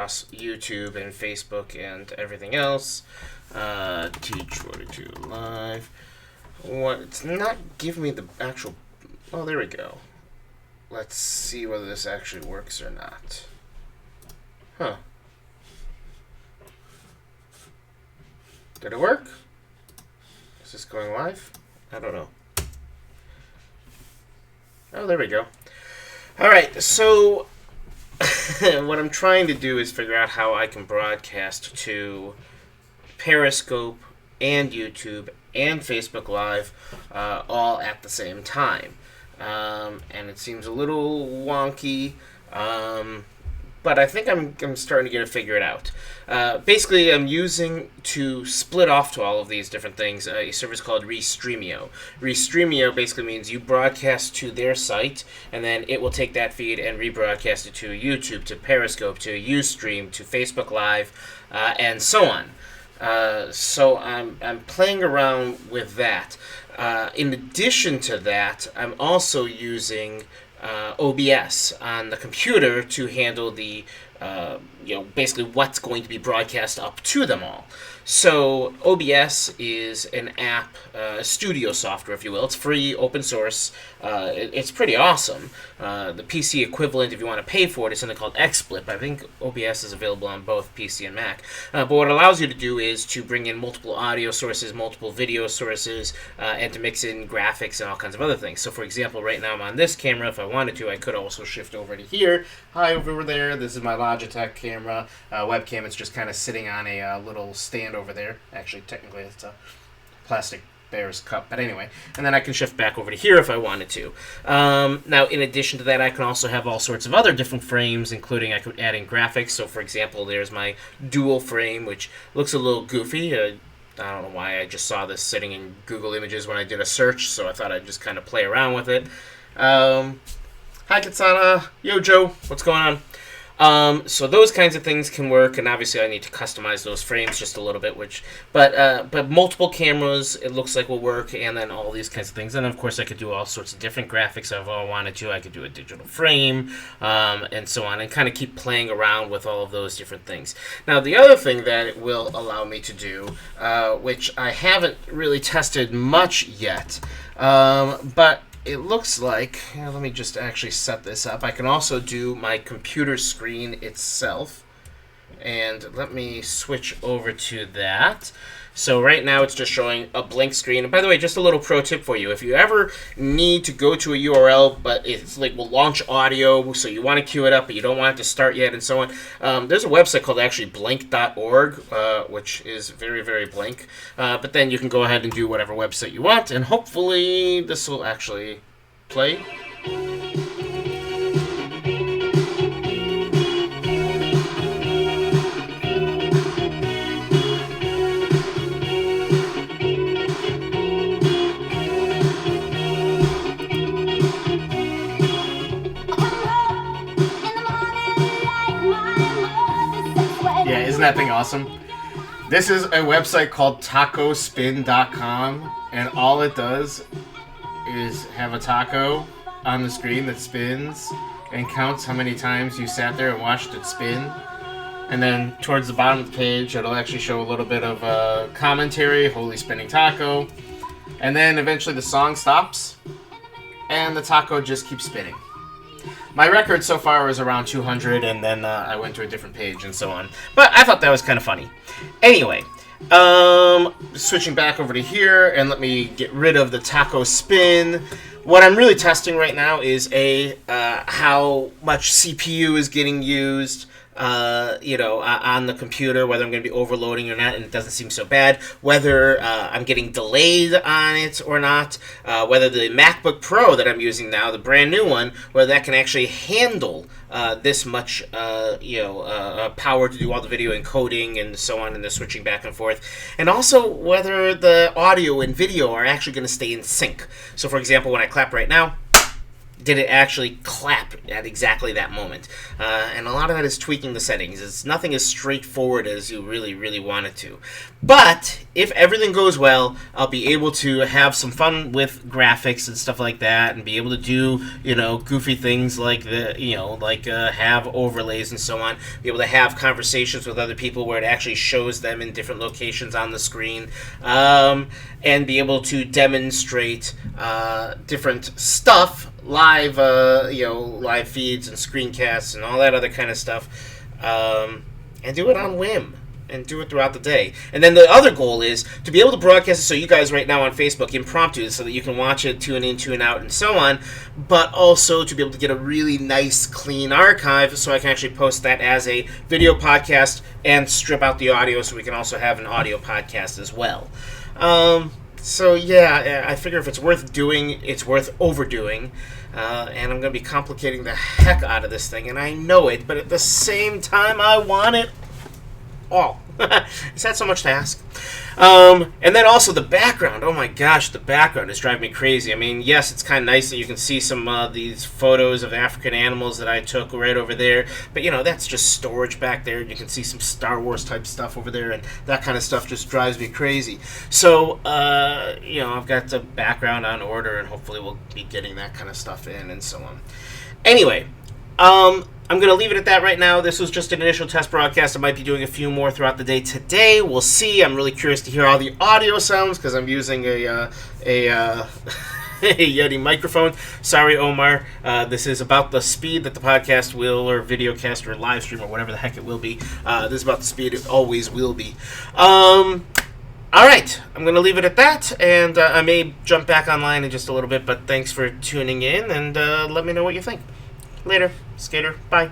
across YouTube and Facebook and everything else. Teach42 live. What? It's not giving me the actual. Oh, there we go. Let's see whether this actually works or not. Huh. Did it work? Is this going live? I don't know. Oh, there we go. Alright, so what I'm trying to do is figure out how I can broadcast to Periscope and YouTube and Facebook Live all at the same time. And it seems a little wonky, but I think I'm starting to get it figured out. Basically, I'm using to split off to all of these different things a service called Restreamio. Restreamio basically means you broadcast to their site, and then it will take that feed and rebroadcast it to YouTube, to Periscope, to Ustream, to Facebook Live, and so on. So I'm playing around with that. In addition to that, I'm also using OBS on the computer to handle the basically what's going to be broadcast up to them all. So OBS is an app, studio software, if you will. It's free, open source. It's pretty awesome. The PC equivalent, if you want to pay for it, is something called XSplit. I think OBS is available on both PC and Mac. But what it allows you to do is to bring in multiple audio sources, multiple video sources, and to mix in graphics and all kinds of other things. So, for example, right now I'm on this camera. If I wanted to, I could also shift over to here. Hi, over there. This is my Logitech camera. Webcam. It's just kind of sitting on a little stand over there. Actually, technically, it's a plastic Bear's cup, but anyway. And then I can shift back over to here if I wanted to. Now, in addition to that, I can also have all sorts of other different frames, including I could add in graphics. So, for example, there's my dual frame, which looks a little goofy. I don't know why I just saw this sitting in Google Images when I did a search, so I thought I'd just kind of play around with it. Hi, Katsana. Yo, Joe. What's going on? So those kinds of things can work, and obviously I need to customize those frames just a little bit, but multiple cameras, it looks like, will work, and then all these kinds of things. And of course I could do all sorts of different graphics if I wanted to. I could do a digital frame, and so on, and kind of keep playing around with all of those different things. Now, the other thing that it will allow me to do, which I haven't really tested much yet, but it looks like, let me just actually set this up. I can also do my computer screen itself. And let me switch over to that. So right now it's just showing a blank screen. And by the way, just a little pro tip for you. If you ever need to go to a URL, but it's like will launch audio, so you want to queue it up, but you don't want it to start yet, and so on, there's a website called actually blank.org, which is very, very blank. But then you can go ahead and do whatever website you want, and hopefully this will actually play. Yeah, isn't that thing awesome? This is a website called tacospin.com, and all it does is have a taco on the screen that spins and counts how many times you sat there and watched it spin. And then towards the bottom of the page, it'll actually show a little bit of commentary, holy spinning taco. And then eventually the song stops, and the taco just keeps spinning. My record so far is around 200, and then I went to a different page and so on. But I thought that was kind of funny. Anyway, switching back over to here, and let me get rid of the taco spin. What I'm really testing right now is how much CPU is getting used, on the computer, whether I'm going to be overloading or not, and it doesn't seem so bad. Whether I'm getting delayed on it or not. Whether the MacBook Pro that I'm using now, the brand new one, whether that can actually handle this much, power to do all the video encoding and so on, and the switching back and forth. And also whether the audio and video are actually going to stay in sync. So, for example, when I clap right now, did it actually clap at exactly that moment? And a lot of that is tweaking the settings. It's nothing as straightforward as you really, really want it to. But if everything goes well, I'll be able to have some fun with graphics and stuff like that, and be able to do, goofy things like have overlays and so on. Be able to have conversations with other people where it actually shows them in different locations on the screen, and be able to demonstrate different stuff live, live feeds and screencasts and all that other kind of stuff, and do it on whim and do it throughout the day. And then the other goal is to be able to broadcast it so you guys right now on Facebook, impromptu, so that you can watch it, tune in, tune out, and so on, but also to be able to get a really nice, clean archive so I can actually post that as a video podcast and strip out the audio so we can also have an audio podcast as well. So yeah, I figure if it's worth doing, it's worth overdoing, and I'm going to be complicating the heck out of this thing, and I know it, but at the same time, I want it all. Is that so much to ask? And then also the background. Oh my gosh, the background is driving me crazy. I mean, yes, it's kind of nice that you can see some of these photos of African animals that I took right over there, but that's just storage back there. You can see some Star Wars type stuff over there, and that kind of stuff just drives me crazy. So, I've got the background on order, and hopefully we'll be getting that kind of stuff in and so on. Anyway, I'm going to leave it at that right now. This was just an initial test broadcast. I might be doing a few more throughout the day today. We'll see. I'm really curious to hear how the audio sounds because I'm using a Yeti microphone. Sorry, Omar. This is about the speed that the podcast will, or videocast, or live stream, or whatever the heck it will be. This is about the speed it always will be. All right, I'm going to leave it at that, and I may jump back online in just a little bit, but thanks for tuning in, and let me know what you think. Later, skater. Bye.